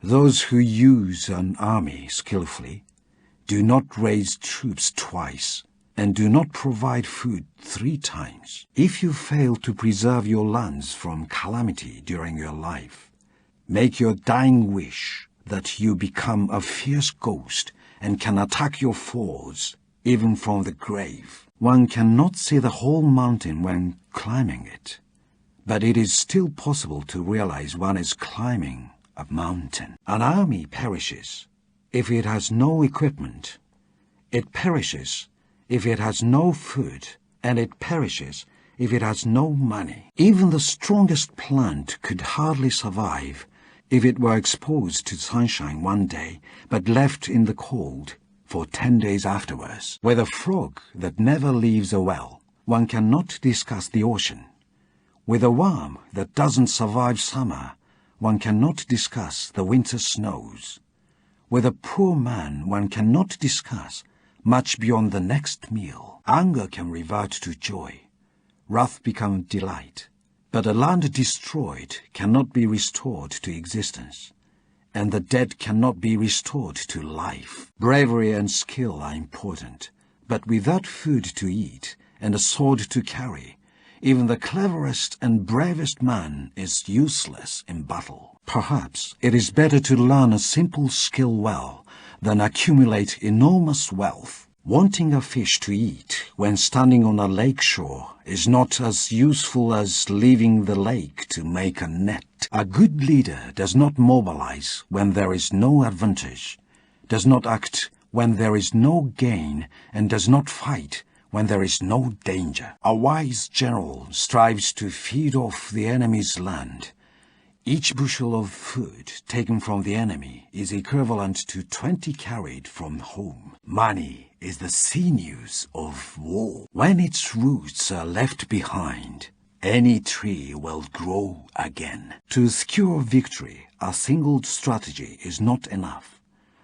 Those who use an army skillfully do not raise troops twice and do not provide food 3 times. If you fail to preserve your lands from calamity during your life, make your dying wish that you become a fierce ghost and can attack your foes even from the grave. One cannot see the whole mountain when climbing it, but it is still possible to realize one is climbing a mountain. An army perishes if it has no equipment. It perishes if it has no food, and it perishes if it has no money. Even the strongest plant could hardly survive if it were exposed to sunshine one day, but left in the cold for 10 days afterwards. With a frog that never leaves a well, one cannot discuss the ocean. With a worm that doesn't survive summer, one cannot discuss the winter snows. With a poor man, one cannot discuss much beyond the next meal. Anger can revert to joy, wrath become delight. But a land destroyed cannot be restored to existence, and the dead cannot be restored to life. Bravery and skill are important, but without food to eat and a sword to carry, even the cleverest and bravest man is useless in battle. Perhaps it is better to learn a simple skill well than accumulate enormous wealth. Wanting a fish to eat when standing on a lake shore is not as useful as leaving the lake to make a net. A good leader does not mobilize when there is no advantage, does not act when there is no gain, and does not fight when there is no danger. A wise general strives to feed off the enemy's land. Each bushel of food taken from the enemy is equivalent to 20 carried from home. Money is the sinews of war. When its roots are left behind, any tree will grow again. To secure victory, a single strategy is not enough.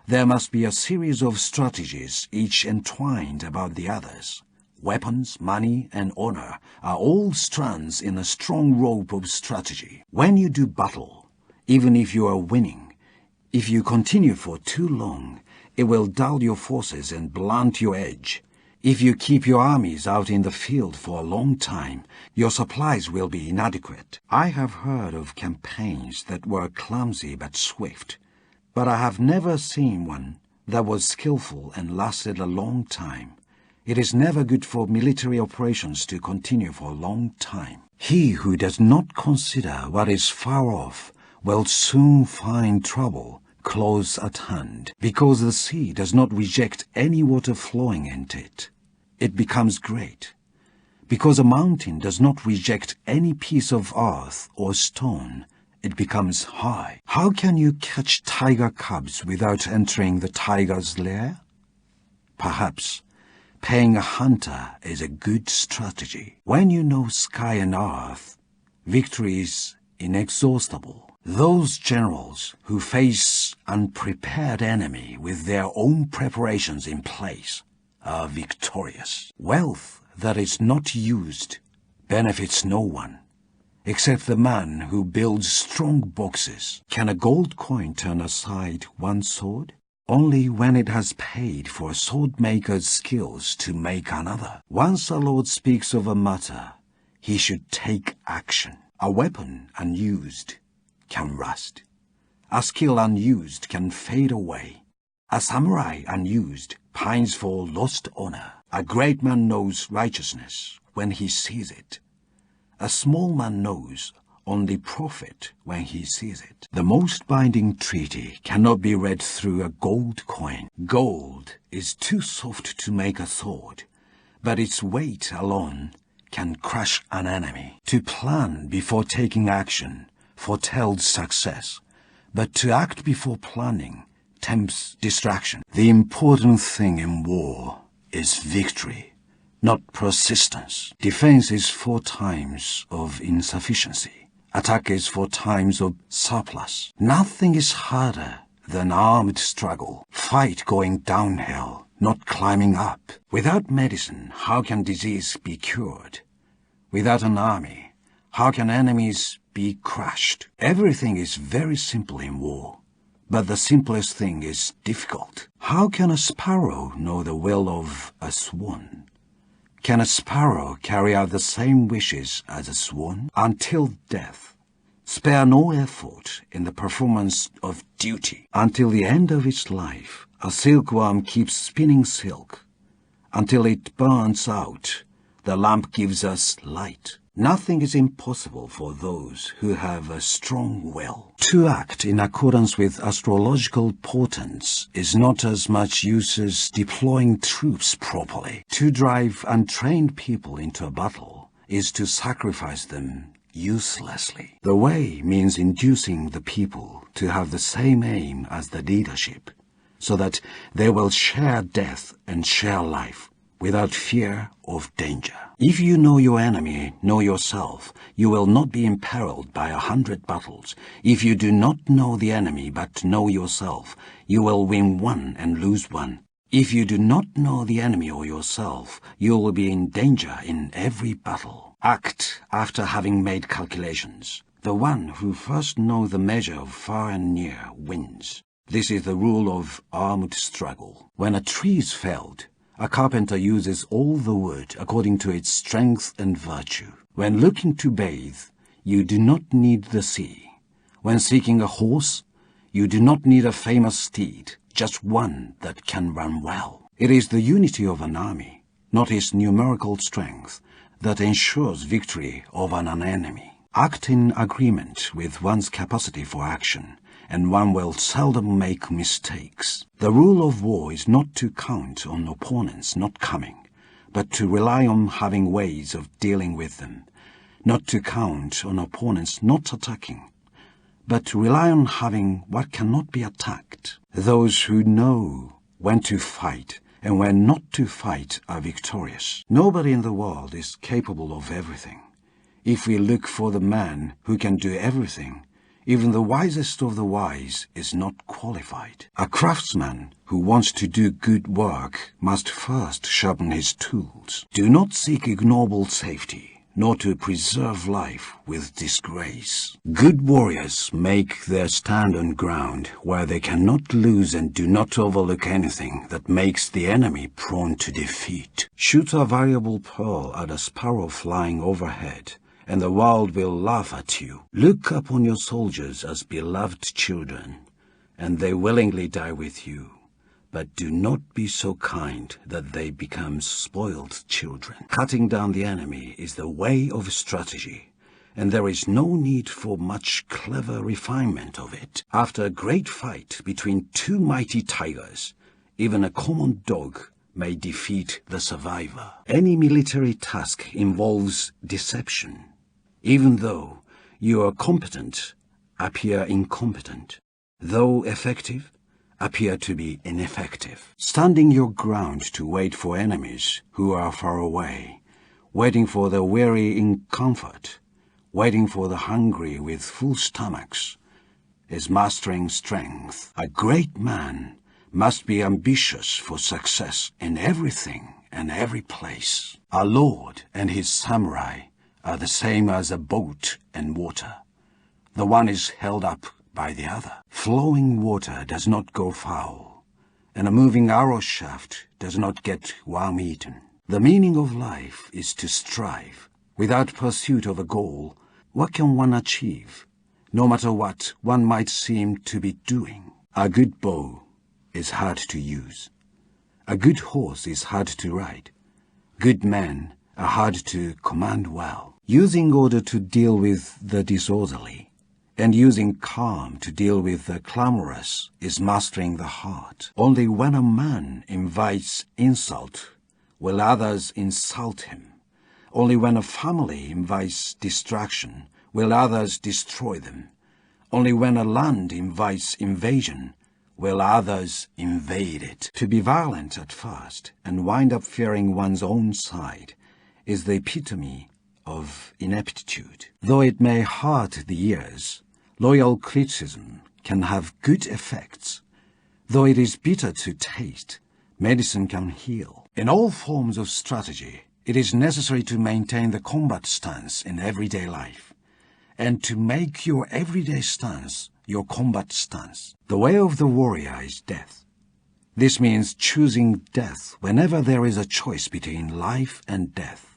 There must be a series of strategies, each entwined about the others. Weapons, money, and honor are all strands in a strong rope of strategy. When you do battle, even if you are winning, if you continue for too long, it will dull your forces and blunt your edge. If you keep your armies out in the field for a long time, your supplies will be inadequate. I have heard of campaigns that were clumsy but swift, but I have never seen one that was skillful and lasted a long time. It is never good for military operations to continue for a long time. He who does not consider what is far off will soon find trouble close at hand. Because the sea does not reject any water flowing into it, it becomes great. Because a mountain does not reject any piece of earth or stone, it becomes high. How can you catch tiger cubs without entering the tiger's lair? Perhaps paying a hunter is a good strategy. When you know sky and earth, victory is inexhaustible. Those generals who face unprepared enemy with their own preparations in place are victorious. Wealth that is not used benefits no one, except the man who builds strong boxes. Can a gold coin turn aside one sword? Only when it has paid for a sword-maker's skills to make another. Once a lord speaks of a matter, he should take action. A weapon unused can rust. A skill unused can fade away. A samurai unused pines for lost honor. A great man knows righteousness when he sees it. A small man knows only profit when he sees it. The most binding treaty cannot be read through a gold coin. Gold is too soft to make a sword, but its weight alone can crush an enemy. To plan before taking action foretells success, but to act before planning tempts distraction. The important thing in war is victory, not persistence. Defense is 4 times of insufficiency. Attack is 4 times of surplus. Nothing is harder than armed struggle. Fight going downhill, not climbing up. Without medicine, how can disease be cured? Without an army, how can enemies be crushed? Everything is very simple in war, but the simplest thing is difficult. How can a sparrow know the will of a swan? Can a sparrow carry out the same wishes as a swan? Until death, spare no effort in the performance of duty. Until the end of its life, a silkworm keeps spinning silk. Until it burns out, the lamp gives us light. Nothing is impossible for those who have a strong will. To act in accordance with astrological portents is not as much use as deploying troops properly. To drive untrained people into a battle is to sacrifice them uselessly. The way means inducing the people to have the same aim as the leadership, so that they will share death and share life without fear of danger. If you know your enemy, know yourself, you will not be imperiled by 100 battles. If you do not know the enemy but know yourself, you will win one and lose one. If you do not know the enemy or yourself, you will be in danger in every battle. Act after having made calculations. The one who first knows the measure of far and near wins. This is the rule of armed struggle. When a tree is felled, a carpenter uses all the wood according to its strength and virtue. When looking to bathe, you do not need the sea. When seeking a horse, you do not need a famous steed, just one that can run well. It is the unity of an army, not its numerical strength, that ensures victory over an enemy. Act in agreement with one's capacity for action, and one will seldom make mistakes. The rule of war is not to count on opponents not coming, but to rely on having ways of dealing with them. Not to count on opponents not attacking, but to rely on having what cannot be attacked. Those who know when to fight and when not to fight are victorious. Nobody in the world is capable of everything. If we look for the man who can do everything, even the wisest of the wise is not qualified. A craftsman who wants to do good work must first sharpen his tools. Do not seek ignoble safety, nor to preserve life with disgrace. Good warriors make their stand on ground where they cannot lose and do not overlook anything that makes the enemy prone to defeat. Shoot a valuable pearl at a sparrow flying overhead, and the world will laugh at you. Look upon your soldiers as beloved children, and they willingly die with you. But do not be so kind that they become spoiled children. Cutting down the enemy is the way of strategy, and there is no need for much clever refinement of it. After a great fight between two mighty tigers, even a common dog may defeat the survivor. Any military task involves deception. Even though you are competent, appear incompetent. Though effective, appear to be ineffective. Standing your ground to wait for enemies who are far away, waiting for the weary in comfort, waiting for the hungry with full stomachs, is mastering strength. A great man must be ambitious for success in everything and every place. Our Lord and his samurai are the same as a boat and water. The one is held up by the other. Flowing water does not go foul, and a moving arrow shaft does not get worm-eaten. The meaning of life is to strive. Without pursuit of a goal, what can one achieve, no matter what one might seem to be doing? A good bow is hard to use. A good horse is hard to ride. Good men are hard to command well. Using order to deal with the disorderly, and using calm to deal with the clamorous, is mastering the heart. Only when a man invites insult will others insult him. Only when a family invites distraction will others destroy them. Only when a land invites invasion will others invade it. To be violent at first and wind up fearing one's own side is the epitome of ineptitude. Though it may hurt the ears, loyal criticism can have good effects. Though it is bitter to taste, medicine can heal. In all forms of strategy, it is necessary to maintain the combat stance in everyday life, and to make your everyday stance your combat stance. The way of the warrior is death. This means choosing death whenever there is a choice between life and death.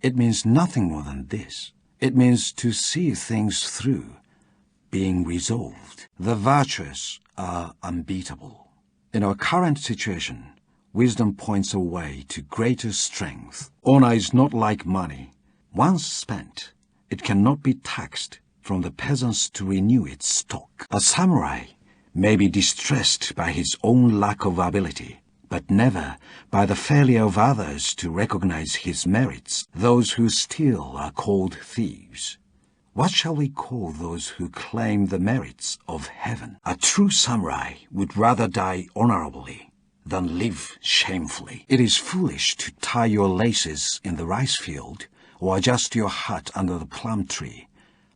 It means nothing more than this. It means to see things through, being resolved. The virtuous are unbeatable. In our current situation, wisdom points a way to greater strength. Honor is not like money. Once spent, it cannot be taxed from the peasants to renew its stock. A samurai may be distressed by his own lack of ability, but never by the failure of others to recognize his merits. Those who steal are called thieves. What shall we call those who claim the merits of heaven? A true samurai would rather die honorably than live shamefully. It is foolish to tie your laces in the rice field or adjust your hat under the plum tree,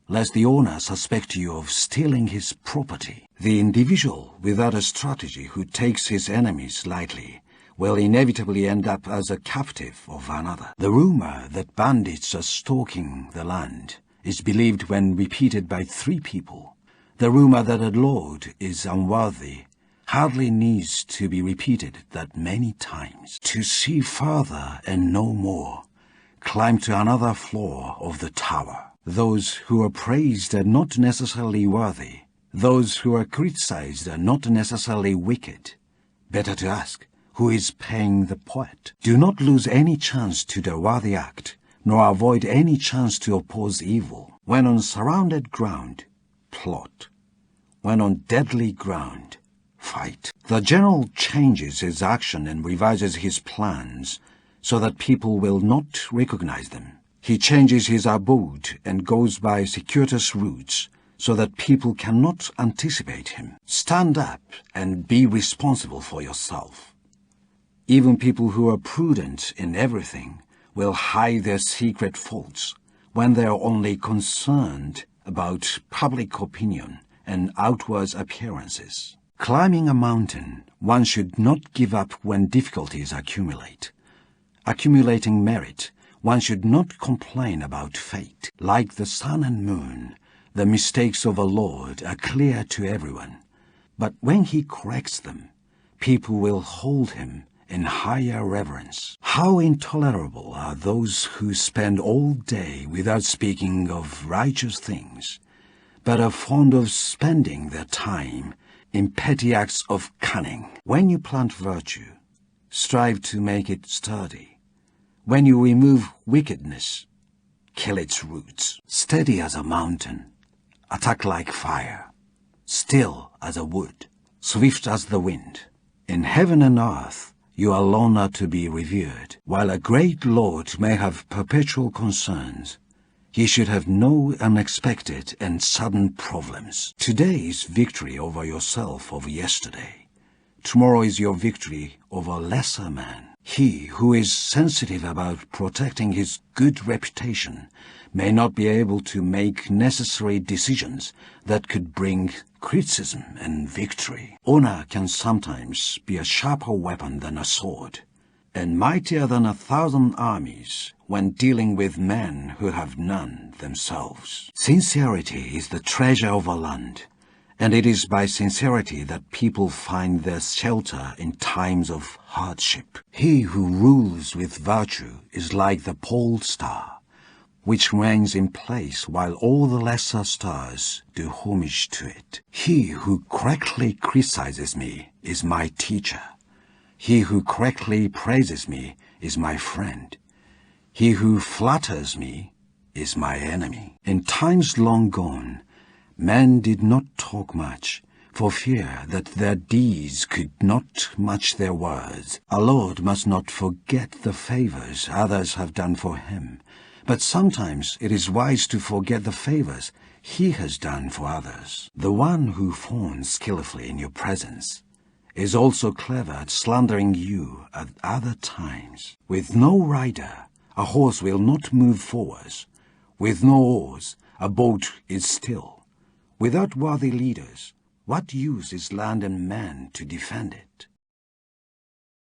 lest the owner suspect you of stealing his property. The individual without a strategy who takes his enemies lightly will inevitably end up as a captive of another. The rumor that bandits are stalking the land is believed when repeated by 3 people. The rumor that a lord is unworthy hardly needs to be repeated that many times. To see further and know more, climb to another floor of the tower. Those who are praised are not necessarily worthy. Those who are criticized are not necessarily wicked. Better to ask, who is paying the poet? Do not lose any chance to the worthy act, nor avoid any chance to oppose evil. When on surrounded ground, plot. When on deadly ground, fight. The general changes his action and revises his plans so that people will not recognize them. He changes his abode and goes by circuitous routes so that people cannot anticipate him. Stand up and be responsible for yourself. Even people who are prudent in everything will hide their secret faults when they are only concerned about public opinion and outward appearances. Climbing a mountain, one should not give up when difficulties accumulate. Accumulating merit, one should not complain about fate. Like the sun and moon, the mistakes of a lord are clear to everyone. But when he corrects them, people will hold him in higher reverence. How intolerable are those who spend all day without speaking of righteous things, but are fond of spending their time in petty acts of cunning. When you plant virtue, strive to make it sturdy. When you remove wickedness, kill its roots. Steady as a mountain, attack like fire, still as a wood, swift as the wind. In heaven and earth, you alone are to be revered. While a great lord may have perpetual concerns, he should have no unexpected and sudden problems. Today is victory over yourself of yesterday. Tomorrow is your victory over a lesser man. He who is sensitive about protecting his good reputation may not be able to make necessary decisions that could bring criticism and victory. Honor can sometimes be a sharper weapon than a sword, and mightier than 1,000 armies when dealing with men who have none themselves. Sincerity is the treasure of a land, and it is by sincerity that people find their shelter in times of hardship. He who rules with virtue is like the pole star, which remains in place while all the lesser stars do homage to it. He who correctly criticizes me is my teacher. He who correctly praises me is my friend. He who flatters me is my enemy. In times long gone, men did not talk much, for fear that their deeds could not match their words. A lord must not forget the favors others have done for him, but sometimes it is wise to forget the favors he has done for others. The one who fawns skillfully in your presence is also clever at slandering you at other times. With no rider, a horse will not move forwards. With no oars, a boat is still. Without worthy leaders, what use is land and man to defend it?